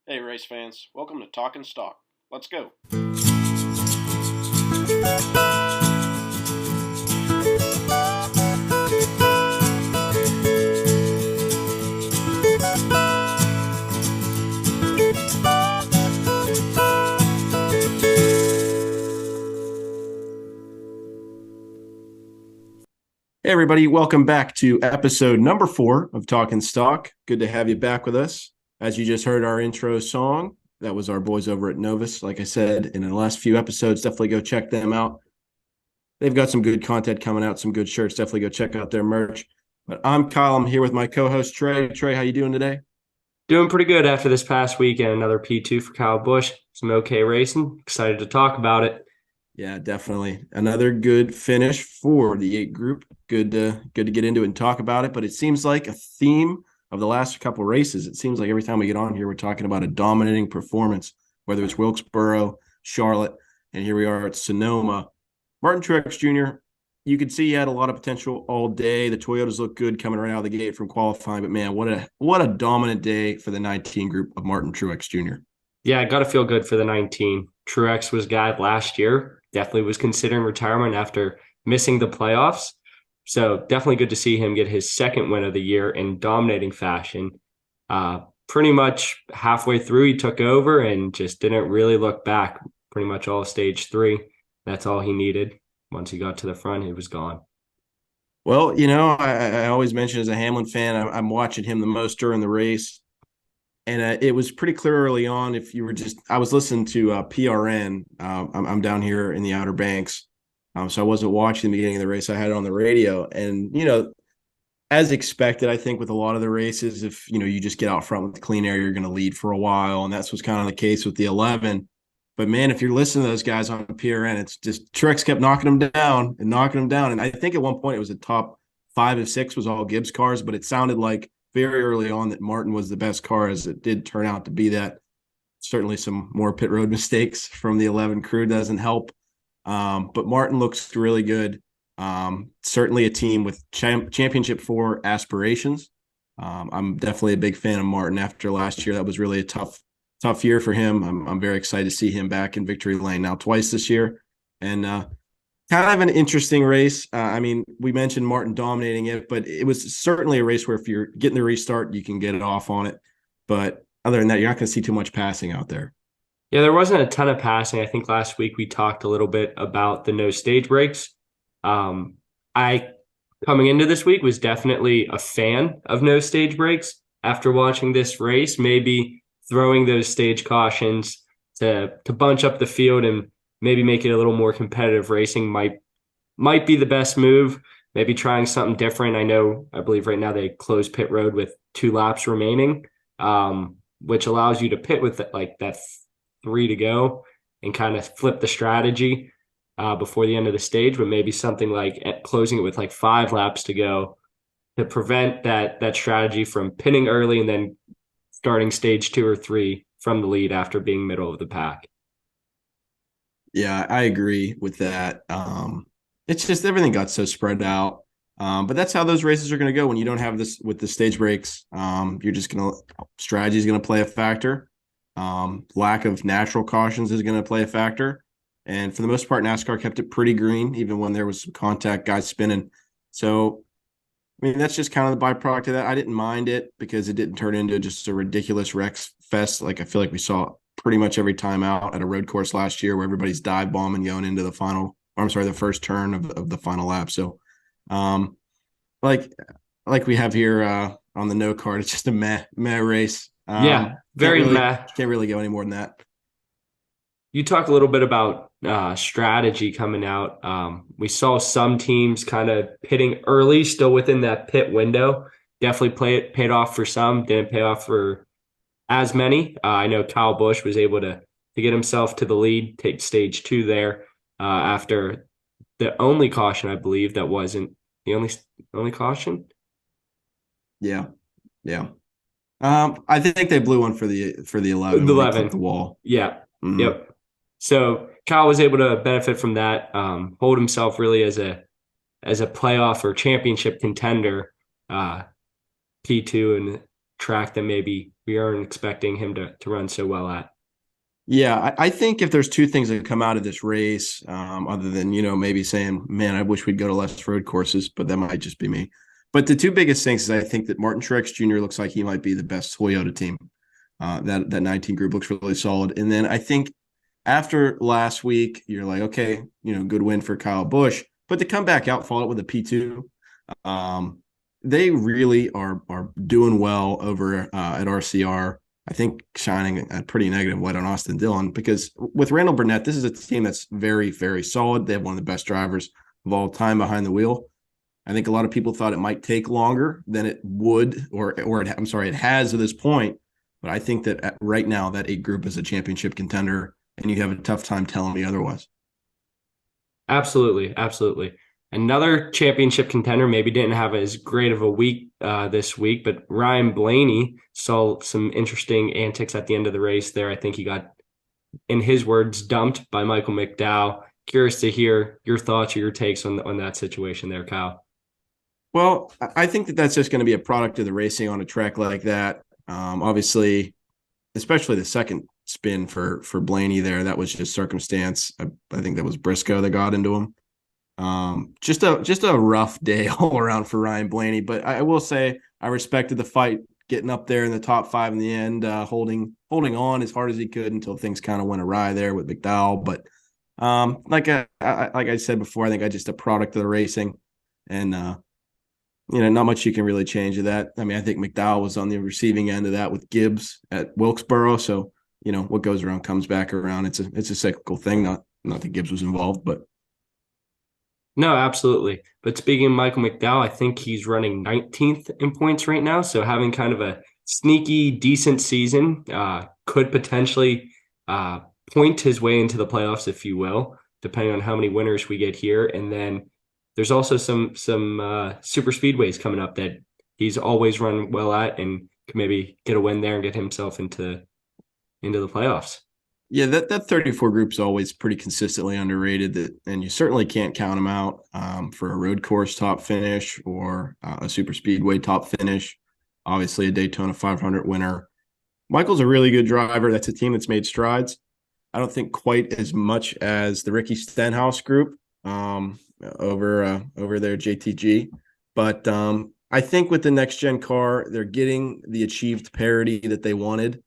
Hey, race fans. Welcome to Talking Stock. Let's go. Hey, everybody. Welcome back to episode number 4 of Talking Stock. Good to have you back with us. As you just heard our intro song, that was our boys over at Novus. Like I said, in the last few episodes, definitely go check them out. They've got some good content coming out, some good shirts. Definitely go check out their merch. But I'm Kyle. I'm here with my co-host, Trey. Trey, how you doing today? Doing pretty good after this past weekend. Another P2 for Kyle Busch. Some okay racing. Excited to talk about it. Yeah, definitely. Another good finish for the 8 group. Good to get into it and talk about it. But it seems like a theme of the last couple of races. It seems like every time we get on here, we're talking about a dominating performance, whether it's Wilkesboro, Charlotte, and here we are at Sonoma. Martin Truex Jr., you could see he had a lot of potential all day. The Toyotas look good coming right out of the gate from qualifying. But man, what a dominant day for the 19 group of Martin Truex Jr. Yeah, I got to feel good for the 19. Truex was guy last year. Definitely was considering retirement after missing the playoffs. So definitely good to see him get his second win of the year in dominating fashion. Pretty much halfway through, he took over and just didn't really look back. Pretty much all stage 3. That's all he needed. Once he got to the front, he was gone. Well, I always mention as a Hamlin fan, I'm watching him the most during the race. And it was pretty clear early on. If you were I was listening to PRN. I'm down here in the Outer Banks. So I wasn't watching the beginning of the race. I had it on the radio. And, as expected, I think with a lot of the races, if, you just get out front with the clean air, you're going to lead for a while. And that's what's kind of the case with the 11. But man, if you're listening to those guys on PRN, it's just Truex kept knocking them down and knocking them down. And I think at one point it was a top 5 of 6 was all Gibbs cars, but it sounded like very early on that Martin was the best car, as it did turn out to be that. Certainly some more pit road mistakes from the 11 crew doesn't help. But Martin looks really good. Certainly a team with championship 4 aspirations. I'm definitely a big fan of Martin after last year. That was really a tough year for him. I'm very excited to see him back in victory lane now twice this year. And kind of an interesting race. We mentioned Martin dominating it, but it was certainly a race where if you're getting the restart, you can get it off on it. But other than that, you're not going to see too much passing out there. Yeah, there wasn't a ton of passing. I think last week we talked a little bit about the no stage breaks. I coming into this week was definitely a fan of no stage breaks. After watching this race, maybe throwing those stage cautions to bunch up the field and maybe make it a little more competitive racing might be the best move. Maybe trying something different. I believe right now they close pit road with 2 laps remaining, which allows you to pit with like that 3 to go and kind of flip the strategy before the end of the stage, but maybe something like closing it with like 5 laps to go to prevent that strategy from pinning early and then starting stage 2 or 3 from the lead after being middle of the pack. Yeah, I agree with that. It's just everything got so spread out. But that's how those races are going to go when you don't have this with the stage breaks. You're just going to strategy is going to play a factor. Lack of natural cautions is going to play a factor. And for the most part, NASCAR kept it pretty green, even when there was some contact, guys spinning. So, that's just kind of the byproduct of that. I didn't mind it because it didn't turn into just a ridiculous Rex fest. Like I feel like we saw pretty much every time out at a road course last year where everybody's dive bombing going into the first turn of the final lap. So, um, like we have here on the no card, it's just a meh race. Yeah, Can't very really meh. can't really go any more than that. You talk a little bit about strategy coming out. We saw some teams kind of pitting early, still within that pit window. Definitely paid off for some, didn't pay off for as many. I know Kyle Busch was able to get himself to the lead, take stage 2 there after the only caution, I believe, that wasn't the only caution. Yeah, yeah. I think they blew one for the 11 The when they clipped 11. the wall. Yeah. Mm-hmm. Yep. So Kyle was able to benefit from that, hold himself really as a playoff or championship contender, P2 and track that maybe we aren't expecting him to run so well at. Yeah, I think if there's two things that come out of this race, other than, maybe saying, man, I wish we'd go to less road courses, but that might just be me. But the two biggest things is I think that Martin Truex Jr. looks like he might be the best Toyota team. That 19 group looks really solid. And then I think after last week, you're like, okay, good win for Kyle Busch. But to come back out, follow it with a P2, they really are doing well over at RCR. I think shining a pretty negative light on Austin Dillon, because with Randall Burnett, this is a team that's very, very solid. They have one of the best drivers of all time behind the wheel. I think a lot of people thought it might take longer than it would, it has at this point. But I think that right now that 8 group is a championship contender, and you have a tough time telling me otherwise. Absolutely, absolutely. Another championship contender maybe didn't have as great of a week this week, but Ryan Blaney saw some interesting antics at the end of the race there. I think he got, in his words, dumped by Michael McDowell. Curious to hear your thoughts or your takes on that situation there, Kyle. Well, I think that that's just going to be a product of the racing on a track like that. Obviously, especially the second spin for Blaney there, that was just circumstance. I think that was Briscoe that got into him. Just a rough day all around for Ryan Blaney, but I will say I respected the fight, getting up there in the top 5 in the end, holding on as hard as he could until things kind of went awry there with McDowell. But like I said before, I think I just a product of the racing, and not much you can really change of that. I mean, I think McDowell was on the receiving end of that with Gibbs at Wilkesboro, so what goes around comes back around. It's a cyclical thing. Not that Gibbs was involved, but. No, absolutely. But speaking of Michael McDowell, I think he's running 19th in points right now. So having kind of a sneaky, decent season could potentially point his way into the playoffs, if you will, depending on how many winners we get here. And then there's also some super speedways coming up that he's always run well at and can maybe get a win there and get himself into the playoffs. Yeah, that 34 group's always pretty consistently underrated, and you certainly can't count them out for a road course top finish or a super speedway top finish. Obviously, a Daytona 500 winner. Michael's a really good driver. That's a team that's made strides. I don't think quite as much as the Ricky Stenhouse group over there, JTG. But I think with the next gen car, they're getting the achieved parity that they wanted.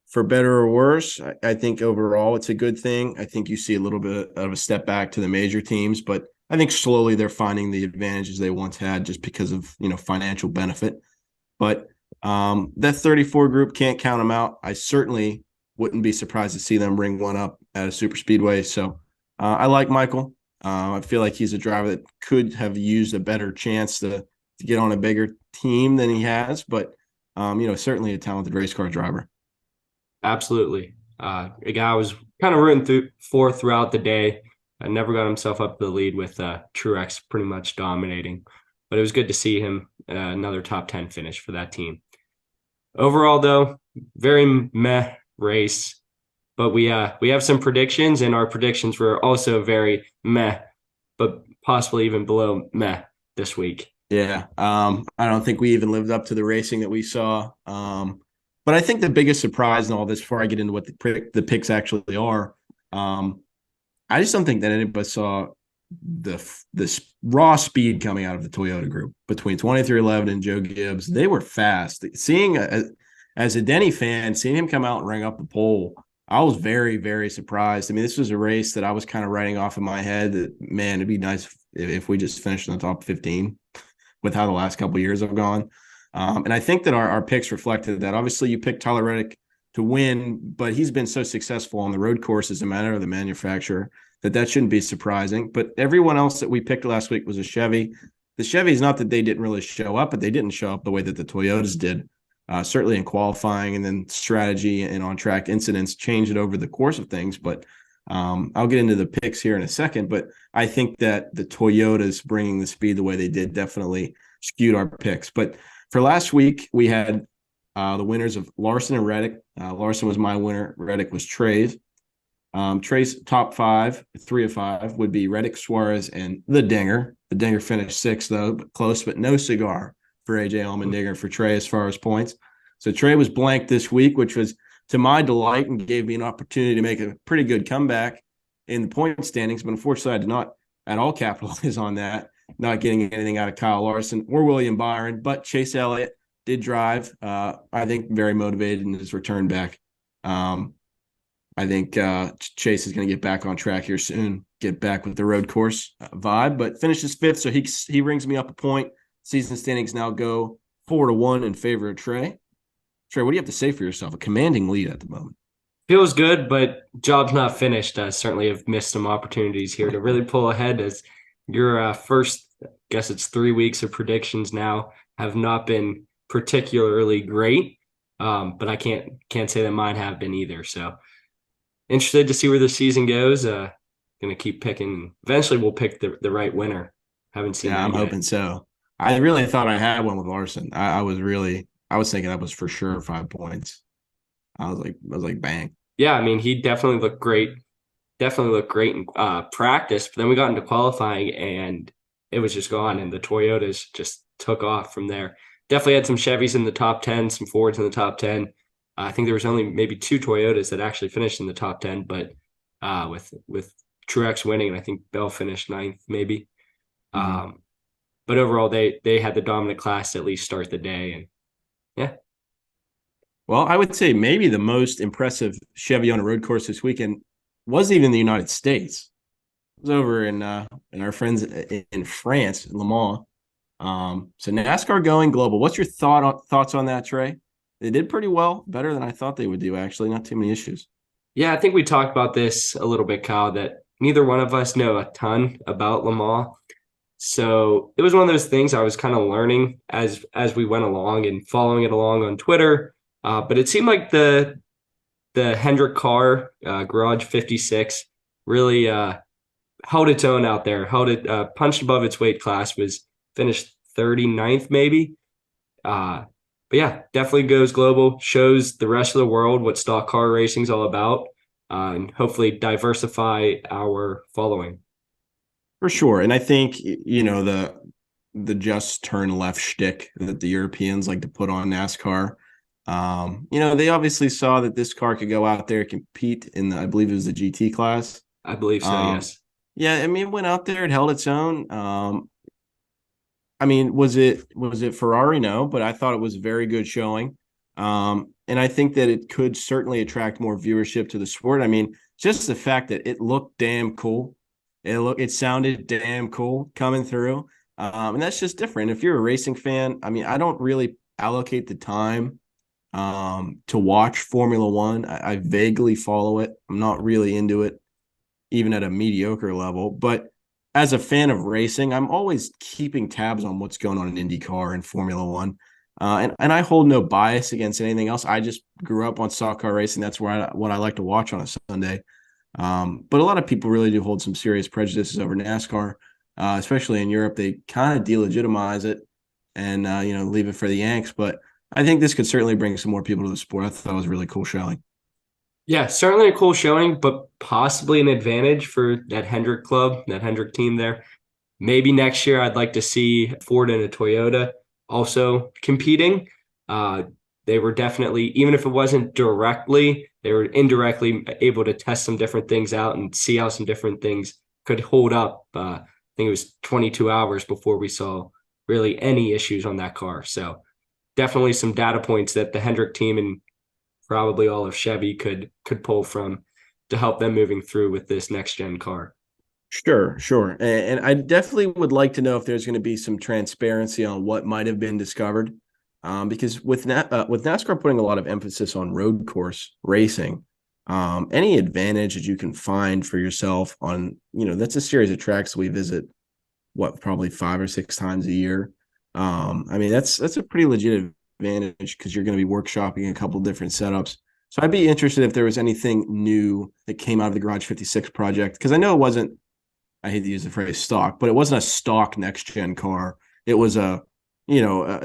For better or worse, I think overall it's a good thing. I think you see a little bit of a step back to the major teams, but I think slowly they're finding the advantages they once had just because of financial benefit. But that 34 group, can't count them out. I certainly wouldn't be surprised to see them bring one up at a super speedway. So I like Michael. I feel like he's a driver that could have used a better chance to get on a bigger team than he has, but certainly a talented race car driver. Absolutely. A guy I was kind of rooting for throughout the day. I never got himself up to the lead with Truex pretty much dominating. But it was good to see him another top 10 finish for that team. Overall, though, very meh race. But we have some predictions, and our predictions were also very meh, but possibly even below meh this week. Yeah. I don't think we even lived up to the racing that we saw. But I think the biggest surprise in all this, before I get into what the picks actually are, I just don't think that anybody saw the raw speed coming out of the Toyota group between 23XI and Joe Gibbs. They were fast. Seeing as a Denny fan, seeing him come out and ring up the pole, I was very, very surprised. I mean, this was a race that I was kind of writing off in my head that, man, it'd be nice if we just finished in the top 15 with how the last couple of years have gone. And I think that our picks reflected that. Obviously, you picked Tyler Reddick to win, but he's been so successful on the road course as a matter of the manufacturer that shouldn't be surprising. But everyone else that we picked last week was a Chevy. The Chevy is not that they didn't really show up, but they didn't show up the way that the Toyotas did. Certainly in qualifying, and then strategy and on-track incidents changed it over the course of things. But I'll get into the picks here in a second. But I think that the Toyotas bringing the speed the way they did definitely skewed our picks. But for last week, we had the winners of Larson and Reddick. Larson was my winner. Reddick was Trey's. Trey's top 5, 3 of 5, would be Reddick, Suarez, and the Dinger. The Dinger finished 6th, though, but close, but no cigar for AJ Allmendinger for Trey as far as points. So Trey was blank this week, which was to my delight and gave me an opportunity to make a pretty good comeback in the point standings. But unfortunately, I did not at all capitalize on that, not getting anything out of Kyle Larson or William Byron. But Chase Elliott did drive, I think, very motivated in his return back. I think Chase is going to get back on track here soon, get back with the road course vibe, but finishes 5th, so he rings me up a point. Season standings now go 4-1 in favor of Trey. Trey, what do you have to say for yourself? A commanding lead at the moment. Feels good, but job's not finished. I certainly have missed some opportunities here to really pull ahead, as your first, I guess it's 3 weeks of predictions now, have not been particularly great, but I can't say that mine have been either. So interested to see where the season goes. Going to keep picking. Eventually, we'll pick the right winner. Haven't seen. Yeah, I'm hoping so. I really thought I had one with Larson. I was thinking that was for sure 5 points. I was like, bang. Yeah, I mean, he definitely looked great. Definitely looked great in practice. But then we got into qualifying, and it was just gone. And the Toyotas just took off from there. Definitely had some Chevys in the top 10, some Fords in the top 10. I think there was only maybe 2 Toyotas that actually finished in the top 10, but with Truex winning, and I think Bell finished 9th maybe. Mm-hmm. But overall, they had the dominant class to at least start the day, and yeah. Well, I would say maybe the most impressive Chevy on a road course this weekend wasn't even in the United States. It was over in our friends in France, Le Mans. So NASCAR going global. What's your thoughts on that, Trey? They did pretty well, better than I thought they would do, actually. Not too many issues. Yeah, I think we talked about this a little bit, Kyle, that neither one of us know a ton about Le Mans. So it was one of those things I was kind of learning as we went along and following it along on Twitter. But it seemed like the Hendrick car, Garage 56, really held its own out there, punched above its weight class, was finished 39th maybe. But yeah, definitely goes global, shows the rest of the world what stock car racing is all about, and hopefully diversify our following. For sure. And I think, the just turn left shtick that the Europeans like to put on NASCAR, they obviously saw that this car could go out there and compete in I believe it was the GT class. I believe so, yes. Yeah, I mean, it went out there, it held its own. I mean, was it Ferrari? No, but I thought it was a very good showing. And I think that it could certainly attract more viewership to the sport. I mean, just the fact that it looked damn cool. It sounded damn cool coming through. And that's just different. If you're a racing fan, I mean, I don't really allocate the time to watch Formula One. I vaguely follow it. I'm not really into it, even at a mediocre level. But as a fan of racing, I'm always keeping tabs on what's going on in IndyCar and Formula One. And I hold no bias against anything else. I just grew up on stock car racing. That's what I like to watch on a Sunday. But a lot of people really do hold some serious prejudices over NASCAR, especially in Europe. They kind of delegitimize it and leave it for the Yanks. But I think this could certainly bring some more people to the sport. I thought it was a really cool showing. Yeah, certainly a cool showing, but possibly an advantage for that Hendrick club, that Hendrick team there. Maybe next year I'd like to see Ford and a Toyota also competing. They were definitely, even if it wasn't directly, they were indirectly able to test some different things out and see how some different things could hold up. I think it was 22 hours before we saw really any issues on that car. So definitely some data points that the Hendrick team and probably all of Chevy could pull from to help them moving through with this next gen car. Sure. And I definitely would like to know if there's going to be some transparency on what might have been discovered. Because with NASCAR putting a lot of emphasis on road course racing, any advantage that you can find for yourself on, that's a series of tracks we visit, probably 5 or 6 times a year. I mean, that's a pretty legit advantage because you're going to be workshopping a couple different setups. So I'd be interested if there was anything new that came out of the Garage 56 project, because I know it wasn't, I hate to use the phrase stock, but it wasn't a stock next gen car. It was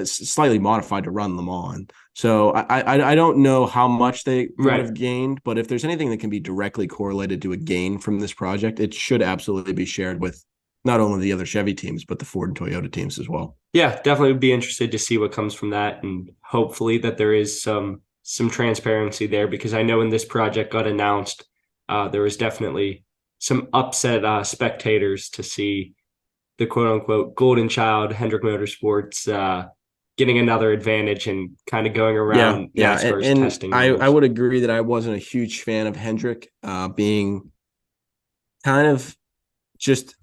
slightly modified to run Le Mans. So I don't know how much they might have gained, but if there's anything that can be directly correlated to a gain from this project, it should absolutely be shared with not only the other Chevy teams, but the Ford and Toyota teams as well. Yeah, definitely would be interested to see what comes from that, and hopefully that there is some transparency there, because I know when this project got announced, there was definitely some upset spectators to see the quote unquote golden child Hendrick Motorsports getting another advantage and kind of going around NASCAR's and testing I rules. would agree that I wasn't a huge fan of Hendrick being kind of just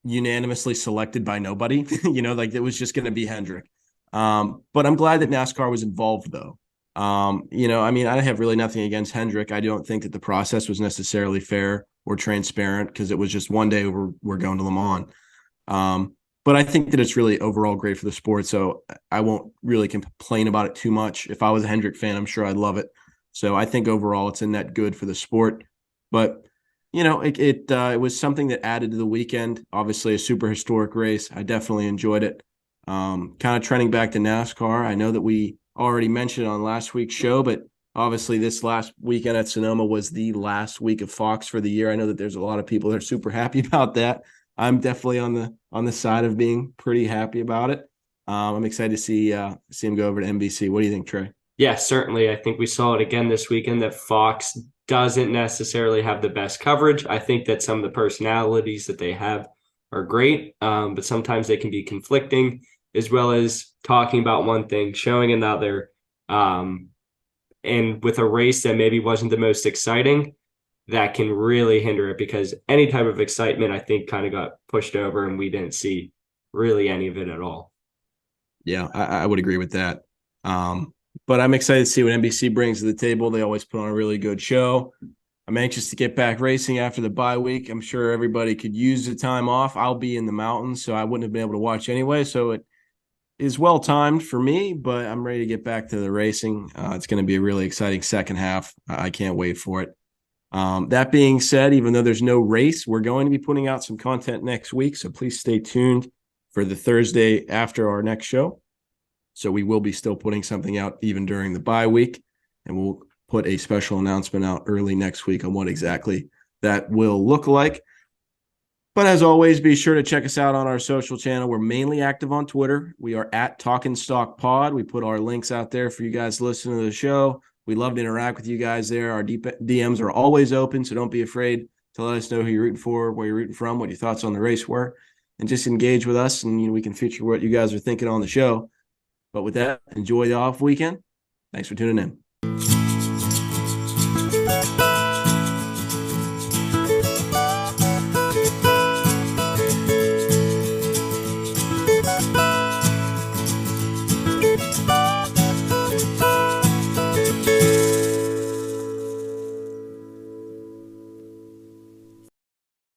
unanimously selected by nobody. Like it was just going to be Hendrick. But I'm glad that NASCAR was involved, though. I have really nothing against Hendrick. I don't think that the process was necessarily fair or transparent, because it was just one day we're going to Le Mans. But I think that it's really overall great for the sport, so I won't really complain about it too much. If I was a Hendrick fan, I'm sure I'd love it. So I think overall it's a net good for the sport. But it was something that added to the weekend. Obviously, a super historic race. I definitely enjoyed it. Kind of trending back to NASCAR. I know that we already mentioned it on last week's show, but obviously this last weekend at Sonoma was the last week of Fox for the year. I know that there's a lot of people that are super happy about that. I'm definitely on the side of being pretty happy about it. I'm excited to see him go over to NBC. What do you think, Trey? Yeah, certainly. I think we saw it again this weekend that Fox doesn't necessarily have the best coverage. I think that some of the personalities that they have are great, but sometimes they can be conflicting, as well as talking about one thing, showing another. And with a race that maybe wasn't the most exciting, that can really hinder it, because any type of excitement, I think, kind of got pushed over and we didn't see really any of it at all. Yeah, I would agree with that. But I'm excited to see what NBC brings to the table. They always put on a really good show. I'm anxious to get back racing after the bye week. I'm sure everybody could use the time off. I'll be in the mountains, so I wouldn't have been able to watch anyway. So it is well timed for me, but I'm ready to get back to the racing. It's going to be a really exciting second half. I can't wait for it. That being said, even though there's no race, we're going to be putting out some content next week. So please stay tuned for the Thursday after our next show. So we will be still putting something out even during the bye week, and we'll put a special announcement out early next week on what exactly that will look like. But as always, be sure to check us out on our social channel. We're mainly active on Twitter. We are at Talkin' Stock Pod. We put our links out there for you guys to listen to the show. We love to interact with you guys there. Our DMs are always open, so don't be afraid to let us know who you're rooting for, where you're rooting from, what your thoughts on the race were, and just engage with us, and we can feature what you guys are thinking on the show. But with that, enjoy the off weekend. Thanks for tuning in.